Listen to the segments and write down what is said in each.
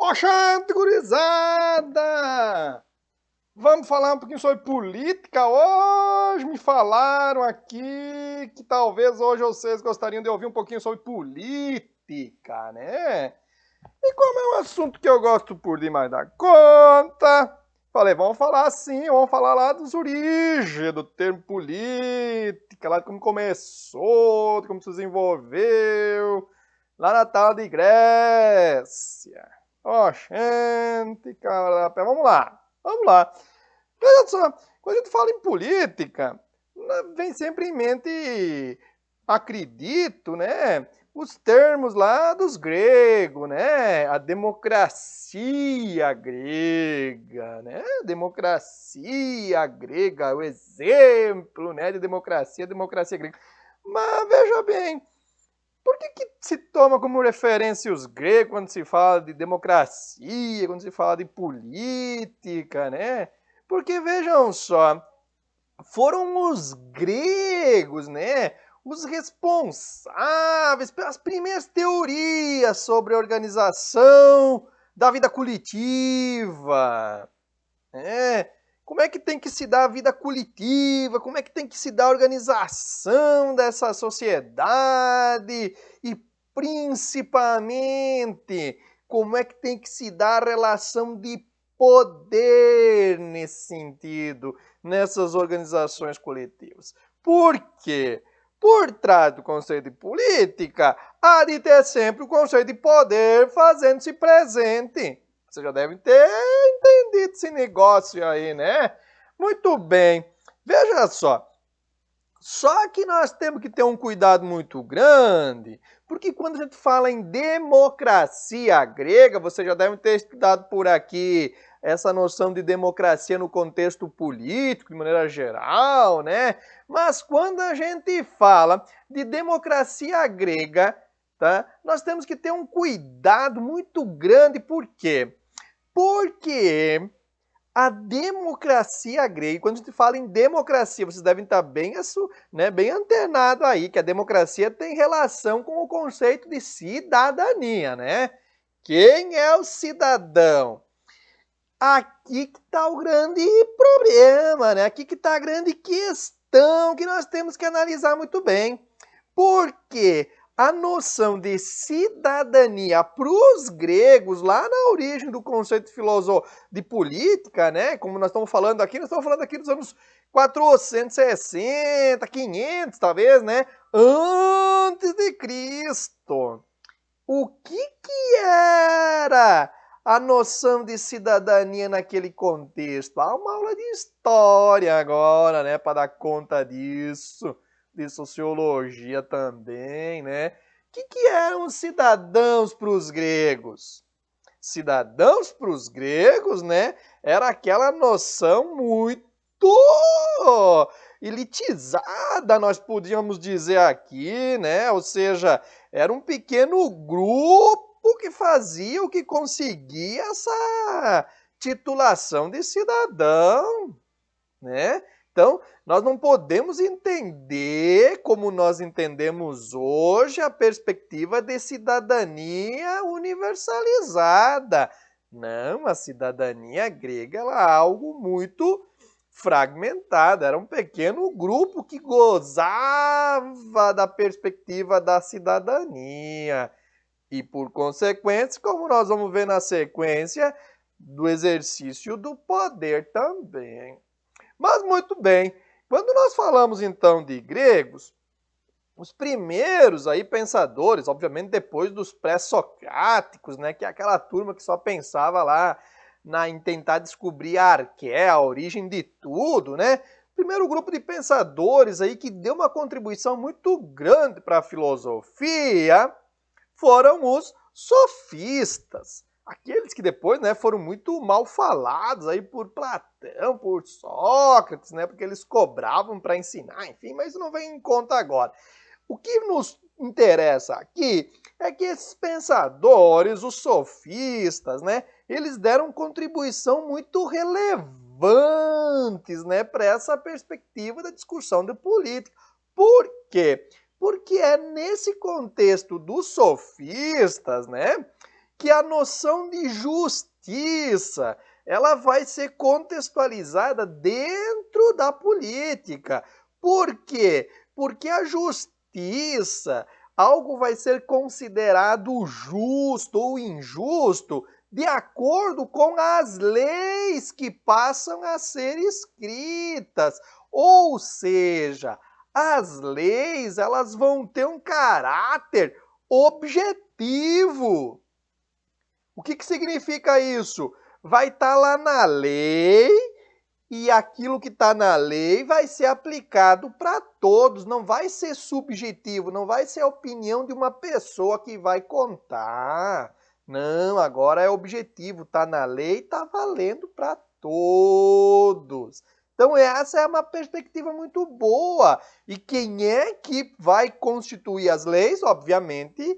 Oxente, gurizada! Vamos falar um pouquinho sobre política hoje. Me falaram aqui que talvez hoje vocês gostariam de ouvir um pouquinho sobre política, né? E como é um assunto que eu gosto por demais da conta, falei, vamos falar assim, vamos falar lá dos origens do termo política, lá de como começou, de como se desenvolveu, lá na tal de Grécia. Oxente, cara, vamos lá, vamos lá. Veja só, quando a gente fala em política, vem sempre em mente, acredito, né? Os termos lá dos gregos, né? A democracia grega, né? Democracia grega, o exemplo, né, de democracia, democracia grega. Mas veja bem, por que se toma como referência os gregos quando se fala de democracia, quando se fala de política, né? Porque vejam só, foram os gregos, né? Os responsáveis pelas primeiras teorias sobre a organização da vida coletiva. É, como é que tem que se dar a vida coletiva, como é que tem que se dar a organização dessa sociedade e principalmente como é que tem que se dar a relação de poder nesse sentido, nessas organizações coletivas. Por quê? Por trás do conceito de política, há de ter sempre o conceito de poder fazendo-se presente. Você já deve ter entendido esse negócio aí, né? Muito bem. Veja só. Só que nós temos que ter um cuidado muito grande, porque quando a gente fala em democracia grega, você já deve ter estudado por aqui essa noção de democracia no contexto político, de maneira geral, né? Mas quando a gente fala de democracia grega, tá? Nós temos que ter um cuidado muito grande, por quê? Porque a democracia grega, quando a gente fala em democracia, vocês devem estar bem, bem antenado aí, que a democracia tem relação com o conceito de cidadania, né? Quem é o cidadão? Aqui que está o grande problema, né? Aqui que está a grande questão que nós temos que analisar muito bem. Porque a noção de cidadania para os gregos, lá na origem do conceito filosófico de política, né? Como nós estamos falando aqui dos anos 460, 500 talvez, né? Antes de Cristo. O que era a noção de cidadania naquele contexto? Há uma aula de história agora, né, para dar conta disso, de sociologia também, né? O que eram os cidadãos para os gregos? Cidadãos para os gregos, né, era aquela noção muito elitizada, nós podíamos dizer aqui, né? Ou seja, era um pequeno grupo que fazia o que conseguia essa titulação de cidadão, né? Então, nós não podemos entender como nós entendemos hoje a perspectiva de cidadania universalizada. Não, a cidadania grega ela é algo muito fragmentado, era um pequeno grupo que gozava da perspectiva da cidadania. E, por consequência, como nós vamos ver na sequência, do exercício do poder também. Mas muito bem, quando nós falamos então de gregos, os primeiros aí pensadores, obviamente depois dos pré-socráticos, né, que é aquela turma que só pensava lá em tentar descobrir a arqué, a origem de tudo, né? O primeiro grupo de pensadores aí que deu uma contribuição muito grande para a filosofia foram os sofistas. Aqueles que depois, né, foram muito mal falados aí por Platão, por Sócrates, né, porque eles cobravam para ensinar, enfim, mas isso não vem em conta agora. O que nos interessa aqui é que esses pensadores, os sofistas, né, eles deram contribuição muito relevantes, né, para essa perspectiva da discussão de política. Por quê? Porque é nesse contexto dos sofistas, né, que a noção de justiça ela vai ser contextualizada dentro da política. Por quê? Porque a justiça, algo vai ser considerado justo ou injusto de acordo com as leis que passam a ser escritas. Ou seja, as leis elas vão ter um caráter objetivo. O que significa isso? Vai estar lá na lei e aquilo que está na lei vai ser aplicado para todos, não vai ser subjetivo, não vai ser a opinião de uma pessoa que vai contar. Não, agora é objetivo, está na lei, está valendo para todos. Então essa é uma perspectiva muito boa. E quem é que vai constituir as leis? Obviamente,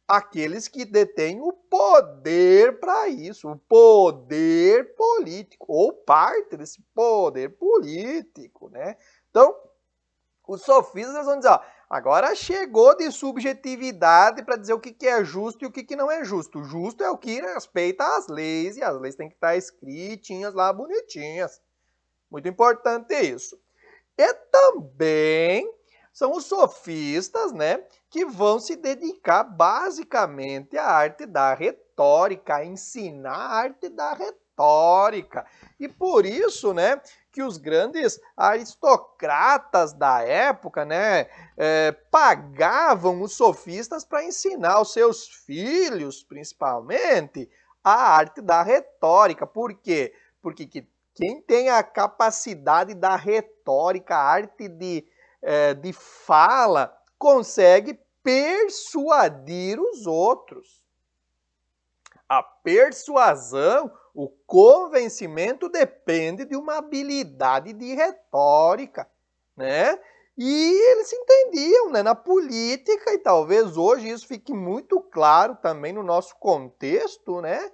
aqueles que detêm o poder para isso, o poder político, ou parte desse poder político, né? Então, os sofistas vão dizer, ó, agora chegou de subjetividade para dizer o que é justo e o que não é justo. O justo é o que respeita as leis, e as leis têm que estar escritinhas lá, bonitinhas. Muito importante isso. E também são os sofistas, né, que vão se dedicar basicamente à arte da retórica, a ensinar a arte da retórica. E por isso, né, que os grandes aristocratas da época, né, pagavam os sofistas para ensinar aos seus filhos, principalmente, a arte da retórica. Por quê? Porque quem tem a capacidade da retórica, a arte de fala, consegue persuadir os outros. A persuasão, o convencimento depende de uma habilidade de retórica, né? E eles entendiam, né, na política, e talvez hoje isso fique muito claro também no nosso contexto, né?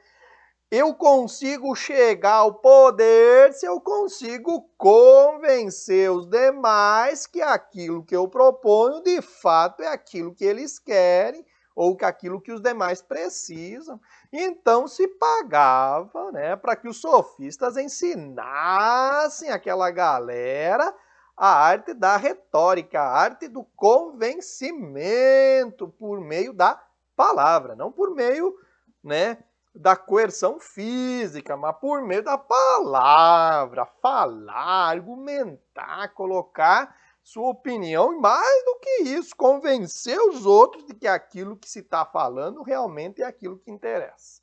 Eu consigo chegar ao poder se eu consigo convencer os demais que aquilo que eu proponho de fato é aquilo que eles querem ou que aquilo que os demais precisam. Então se pagava, né, para que os sofistas ensinassem aquela galera a arte da retórica, a arte do convencimento por meio da palavra, não por meio, né, da coerção física, mas por meio da palavra, falar, argumentar, colocar sua opinião e mais do que isso, convencer os outros de que aquilo que se está falando realmente é aquilo que interessa.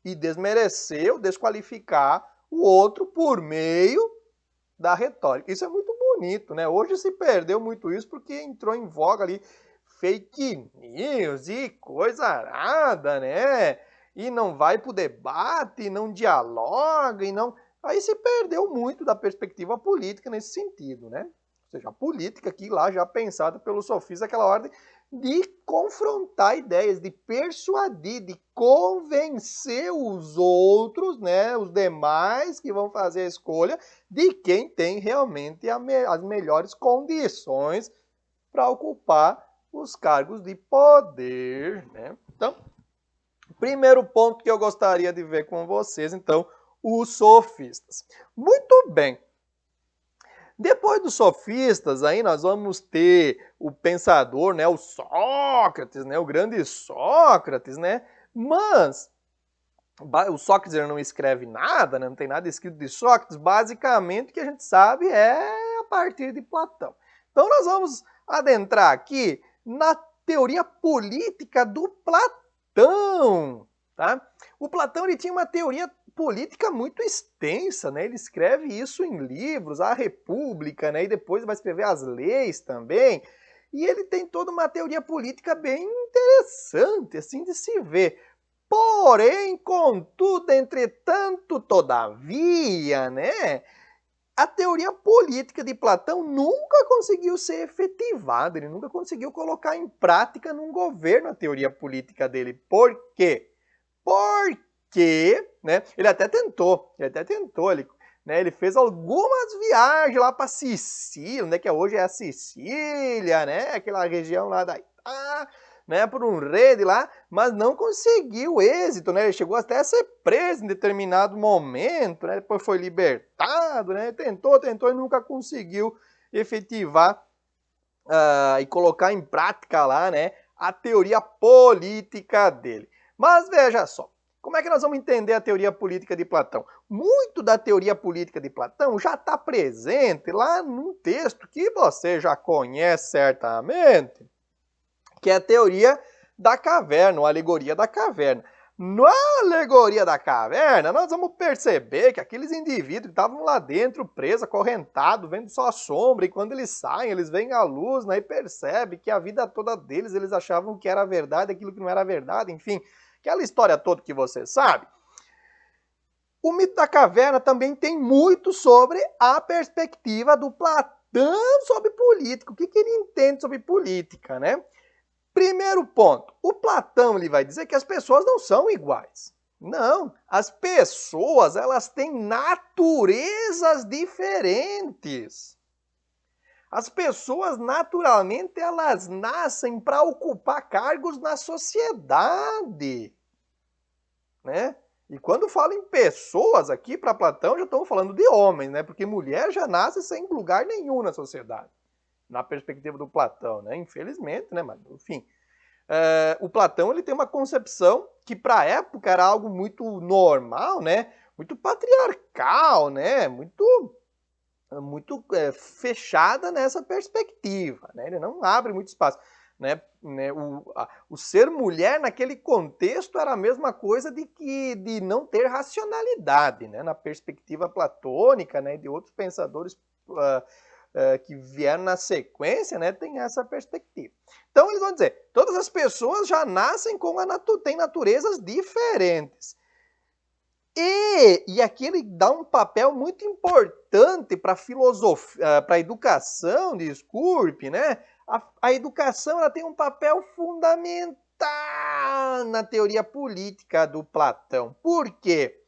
E desmerecer ou desqualificar o outro por meio da retórica. Isso é muito bonito, né? Hoje se perdeu muito isso porque entrou em voga ali fake news e coisa arada, né? E não vai para o debate, e não dialoga, e não... Aí se perdeu muito da perspectiva política nesse sentido, né? Ou seja, a política aqui lá já pensada pelos sofistas, aquela ordem de confrontar ideias, de persuadir, de convencer os outros, né, os demais que vão fazer a escolha, de quem tem realmente as melhores condições para ocupar os cargos de poder, né? Então, primeiro ponto que eu gostaria de ver com vocês, então, os sofistas. Muito bem. Depois dos sofistas, aí nós vamos ter o pensador, né, o Sócrates, né, o grande Sócrates, né? Mas o Sócrates não escreve nada, né, não tem nada escrito de Sócrates. Basicamente, o que a gente sabe é a partir de Platão. Então, nós vamos adentrar aqui na teoria política do Platão, tá? O Platão ele tinha uma teoria política muito extensa, né? Ele escreve isso em livros, a República, né? E depois vai escrever as leis também. E ele tem toda uma teoria política bem interessante, assim, de se ver. Porém, contudo, entretanto, todavia, né? A teoria política de Platão nunca conseguiu ser efetivada, ele nunca conseguiu colocar em prática num governo a teoria política dele. Por quê? Porque, né, ele até tentou, ele fez algumas viagens lá para Sicília, né, que hoje é a Sicília, né, aquela região lá da Itália, né, por um rei de lá, mas não conseguiu êxito, né? Ele chegou até a ser preso em determinado momento, né? Depois foi libertado, né? Tentou e nunca conseguiu efetivar e colocar em prática lá, né, a teoria política dele. Mas veja só, como é que nós vamos entender a teoria política de Platão? Muito da teoria política de Platão já está presente lá num texto que você já conhece certamente, que é a teoria da caverna, ou alegoria da caverna. Na alegoria da caverna, nós vamos perceber que aqueles indivíduos que estavam lá dentro, presos, acorrentados, vendo só a sombra, e quando eles saem, eles veem a luz, né, e percebem que a vida toda deles, eles achavam que era verdade, aquilo que não era verdade, enfim, aquela história toda que você sabe. O mito da caverna também tem muito sobre a perspectiva do Platão sobre política, o que ele entende sobre política, né? Primeiro ponto, o Platão ele vai dizer que as pessoas não são iguais. Não, as pessoas elas têm naturezas diferentes. As pessoas naturalmente elas nascem para ocupar cargos na sociedade, né? E quando falo em pessoas aqui para Platão já estamos falando de homens, né? Porque mulher já nasce sem lugar nenhum na sociedade. Na perspectiva do Platão, né? Infelizmente, né? Mas, enfim, o Platão ele tem uma concepção que para a época era algo muito normal, né? Muito patriarcal, né? Muito fechada nessa perspectiva, né? Ele não abre muito espaço, né? O ser mulher naquele contexto era a mesma coisa de não ter racionalidade, né? Na perspectiva platônica, né? De outros pensadores que vieram na sequência, né, tem essa perspectiva. Então eles vão dizer, todas as pessoas já nascem com têm naturezas diferentes. E aqui ele dá um papel muito importante para a filosofia, para a educação de Skurp, né? A educação ela tem um papel fundamental na teoria política do Platão. Por quê?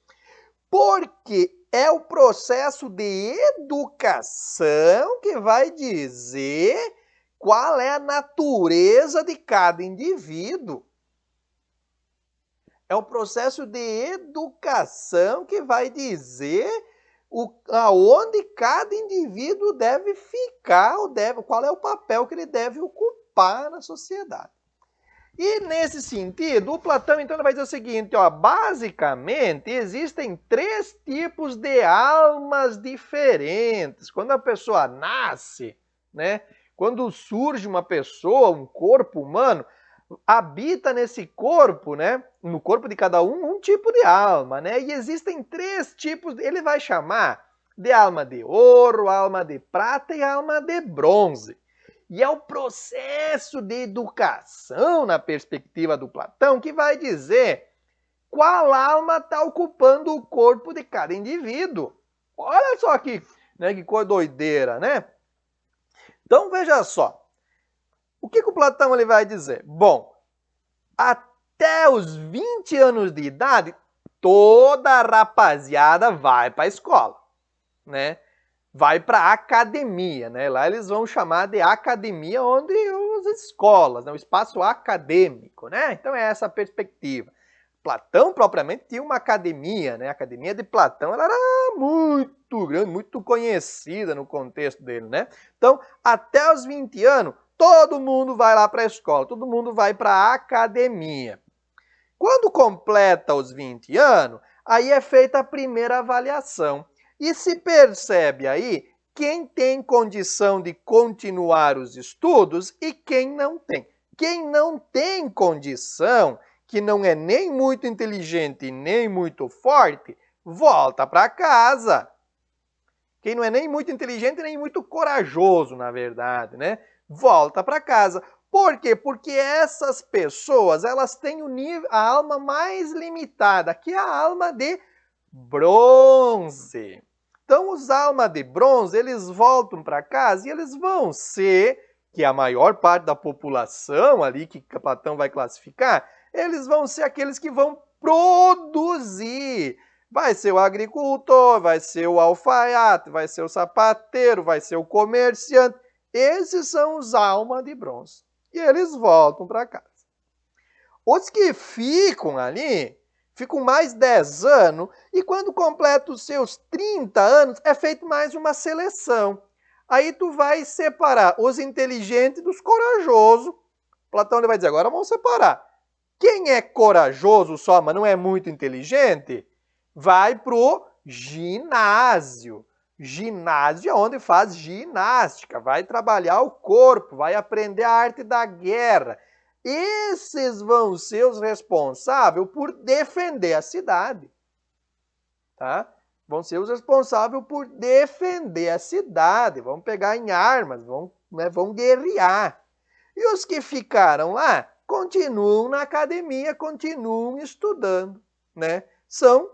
Porque é o processo de educação que vai dizer qual é a natureza de cada indivíduo. É o processo de educação que vai dizer aonde cada indivíduo deve ficar, qual é o papel que ele deve ocupar na sociedade. E nesse sentido, o Platão então vai dizer o seguinte, ó, basicamente existem 3 tipos de almas diferentes. Quando a pessoa nasce, né, quando surge uma pessoa, um corpo humano, habita nesse corpo, né, no corpo de cada um tipo de alma, né, e existem 3 tipos, ele vai chamar de alma de ouro, alma de prata e alma de bronze. E é o processo de educação, na perspectiva do Platão, que vai dizer qual alma está ocupando o corpo de cada indivíduo. Olha só aqui, né, que coisa doideira, né? Então, veja só. O que o Platão ele vai dizer? Bom, até os 20 anos de idade, toda a rapaziada vai para a escola, né? Vai para a academia, né? Lá eles vão chamar de academia, onde as escolas, né? O espaço acadêmico, né? Então é essa a perspectiva. Platão propriamente tinha uma academia, né? A academia de Platão ela era muito grande, muito conhecida no contexto dele, né? Então, até os 20 anos, todo mundo vai lá para a escola, todo mundo vai para a academia. Quando completa os 20 anos, aí é feita a primeira avaliação. E se percebe aí quem tem condição de continuar os estudos e quem não tem. Quem não tem condição, que não é nem muito inteligente nem muito forte, volta para casa. Quem não é nem muito inteligente nem muito corajoso, na verdade, né? Volta para casa. Por quê? Porque essas pessoas, elas têm a alma mais limitada, que é a alma de bronze. Então, os almas de bronze, eles voltam para casa e eles vão ser, que a maior parte da população ali, que Platão vai classificar, eles vão ser aqueles que vão produzir. Vai ser o agricultor, vai ser o alfaiate, vai ser o sapateiro, vai ser o comerciante. Esses são os almas de bronze. E eles voltam para casa. Os que ficam ali, ficam mais 10 anos, e quando completa os seus 30 anos, é feita mais uma seleção. Aí tu vai separar os inteligentes dos corajosos. Platão ele vai dizer, agora vamos separar. Quem é corajoso só, mas não é muito inteligente, vai pro ginásio. Ginásio é onde faz ginástica, vai trabalhar o corpo, vai aprender a arte da guerra. Esses vão ser os responsáveis por defender a cidade. Tá? Vão ser os responsáveis por defender a cidade, vão pegar em armas, vão guerrear. E os que ficaram lá continuam na academia, continuam estudando, né? São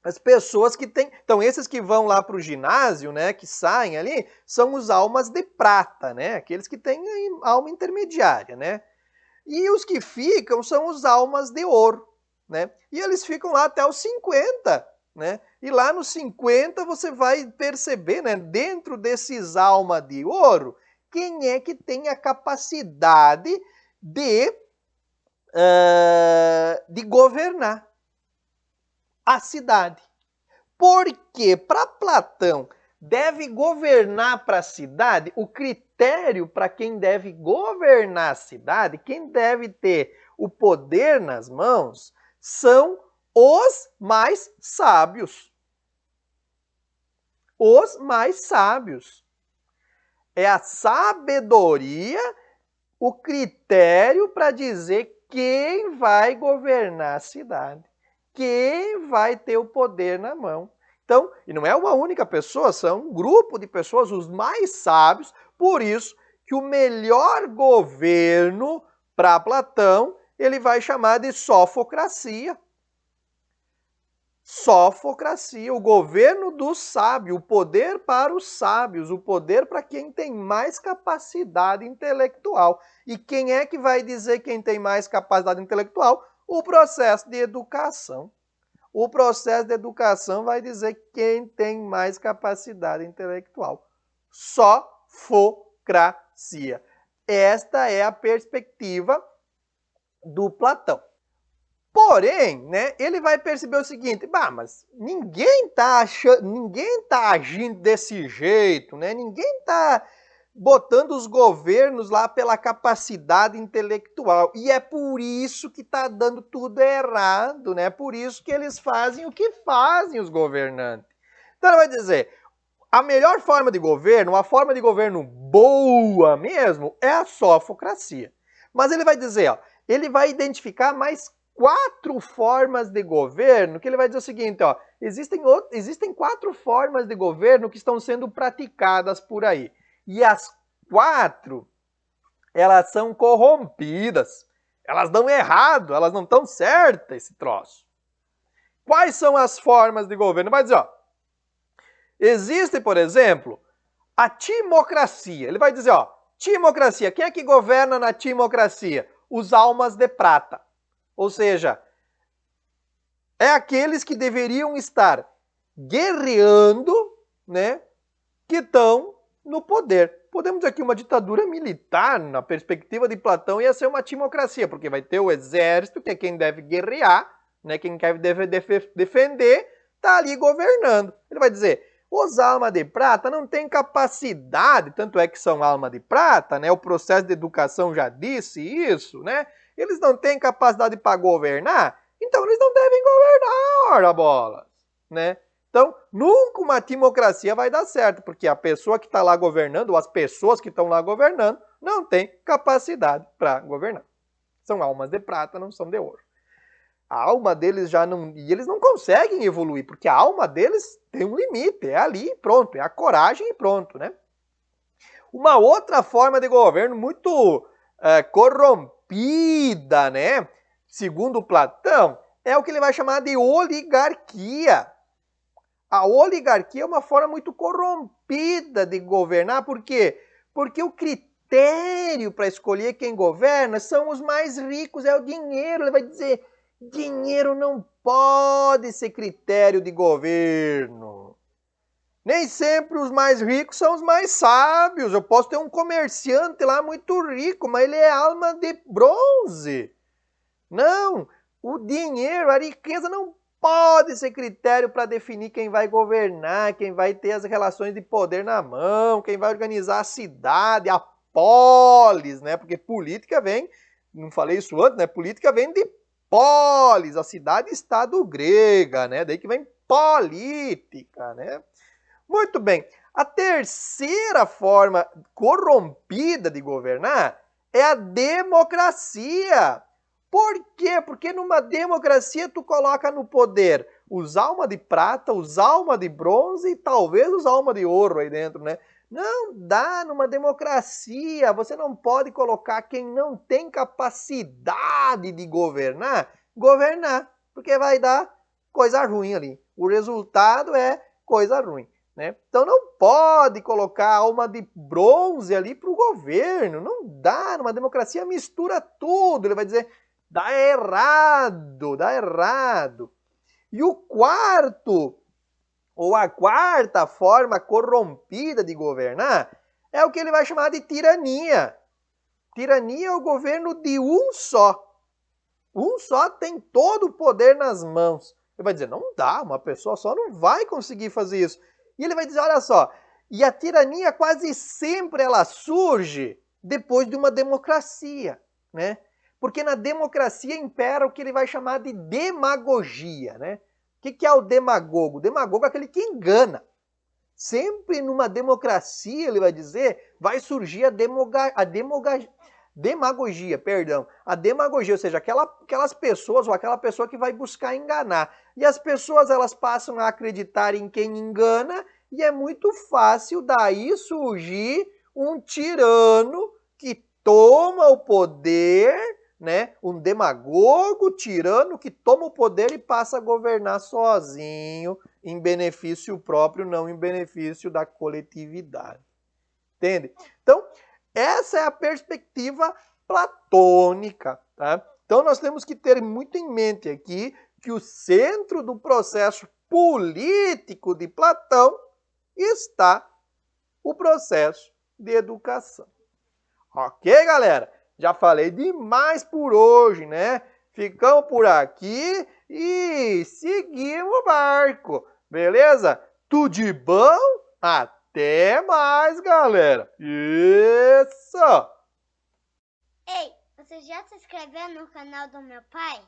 as pessoas que têm... Então, esses que vão lá para o ginásio, né, que saem ali, são os almas de prata, né? Aqueles que têm alma intermediária, né? E os que ficam são os almas de ouro, né? E eles ficam lá até os 50, né? E lá nos 50 você vai perceber, né, dentro desses almas de ouro, quem é que tem a capacidade de governar a cidade. Porque para Platão deve governar para a cidade, o critério para quem deve governar a cidade, quem deve ter o poder nas mãos, são os mais sábios. Os mais sábios. É a sabedoria o critério para dizer quem vai governar a cidade, quem vai ter o poder na mão. Então, e não é uma única pessoa, são um grupo de pessoas, os mais sábios, por isso que o melhor governo para Platão, ele vai chamar de sofocracia. Sofocracia, o governo do sábio, o poder para os sábios, o poder para quem tem mais capacidade intelectual. E quem é que vai dizer quem tem mais capacidade intelectual? O processo de educação. O processo de educação vai dizer quem tem mais capacidade intelectual. Sofocracia. Esta é a perspectiva do Platão. Porém, né, ele vai perceber o seguinte, mas ninguém tá agindo desse jeito, né? Ninguém tá botando os governos lá pela capacidade intelectual. E é por isso que tá dando tudo errado, né? É por isso que eles fazem o que fazem os governantes. Então ele vai dizer, a melhor forma de governo, uma forma de governo boa mesmo, é a sofocracia. Mas ele vai dizer, ó, ele vai identificar mais 4 formas de governo, que ele vai dizer o seguinte, ó, existem 4 formas de governo que estão sendo praticadas por aí. E as 4, elas são corrompidas. Elas dão errado, elas não estão certas, esse troço. Quais são as formas de governo? Vai dizer, ó, existe, por exemplo, a timocracia. Ele vai dizer, ó, timocracia, quem é que governa na timocracia? Os almas de prata. Ou seja, é aqueles que deveriam estar guerreando, né, que estão no poder. Podemos dizer que uma ditadura militar, na perspectiva de Platão, ia ser uma timocracia, porque vai ter o exército, que é quem deve guerrear, né, quem deve defender, está ali governando. Ele vai dizer, os almas de prata não têm capacidade, tanto é que são alma de prata, né, o processo de educação já disse isso, né, eles não têm capacidade para governar, então eles não devem governar, ora bolas, né? Então, nunca uma timocracia vai dar certo, porque a pessoa que está lá governando, ou as pessoas que estão lá governando, não têm capacidade para governar. São almas de prata, não são de ouro. A alma deles já não... E eles não conseguem evoluir, porque a alma deles tem um limite, é ali e pronto, é a coragem e pronto, né? Uma outra forma de governo muito corrompida, né? Segundo Platão, é o que ele vai chamar de oligarquia. A oligarquia é uma forma muito corrompida de governar, por quê? Porque o critério para escolher quem governa são os mais ricos, é o dinheiro. Ele vai dizer, dinheiro não pode ser critério de governo. Nem sempre os mais ricos são os mais sábios. Eu posso ter um comerciante lá muito rico, mas ele é alma de bronze. Não, o dinheiro, a riqueza não pode ser critério para definir quem vai governar, quem vai ter as relações de poder na mão, quem vai organizar a cidade, a polis, né? Porque política vem, não falei isso antes, né? Política vem de polis, a cidade-estado grega, né? Daí que vem política, né? Muito bem. A terceira forma corrompida de governar é a democracia. Por quê? Porque numa democracia tu coloca no poder os alma de prata, os alma de bronze e talvez os alma de ouro aí dentro, né? Não dá numa democracia. Você não pode colocar quem não tem capacidade de governar, porque vai dar coisa ruim ali. O resultado é coisa ruim. Né? Então não pode colocar alma de bronze ali para o governo. Não dá. Numa democracia mistura tudo. Ele vai dizer, dá errado, dá errado. E o quarto, ou a quarta forma corrompida de governar, é o que ele vai chamar de tirania. Tirania é o governo de um só. Um só tem todo o poder nas mãos. Ele vai dizer, não dá, uma pessoa só não vai conseguir fazer isso. E ele vai dizer, olha só, e a tirania quase sempre ela surge depois de uma democracia, né? Porque na democracia impera o que ele vai chamar de demagogia, né? O que é o demagogo? O demagogo é aquele que engana. Sempre numa democracia, ele vai dizer, vai surgir a demagogia, perdão. A demagogia, ou seja, aquelas pessoas ou aquela pessoa que vai buscar enganar. E as pessoas elas passam a acreditar em quem engana e é muito fácil daí surgir um tirano que toma o poder, né? Um demagogo tirano que toma o poder e passa a governar sozinho, em benefício próprio, não em benefício da coletividade. Entende? Então, essa é a perspectiva platônica, tá? Então nós temos que ter muito em mente aqui que o centro do processo político de Platão está o processo de educação. Ok, galera? Já falei demais por hoje, né? Ficamos por aqui e seguimos o barco, beleza? Tudo de bom? Até mais, galera! Isso! Ei, você já se inscreveu no canal do meu pai?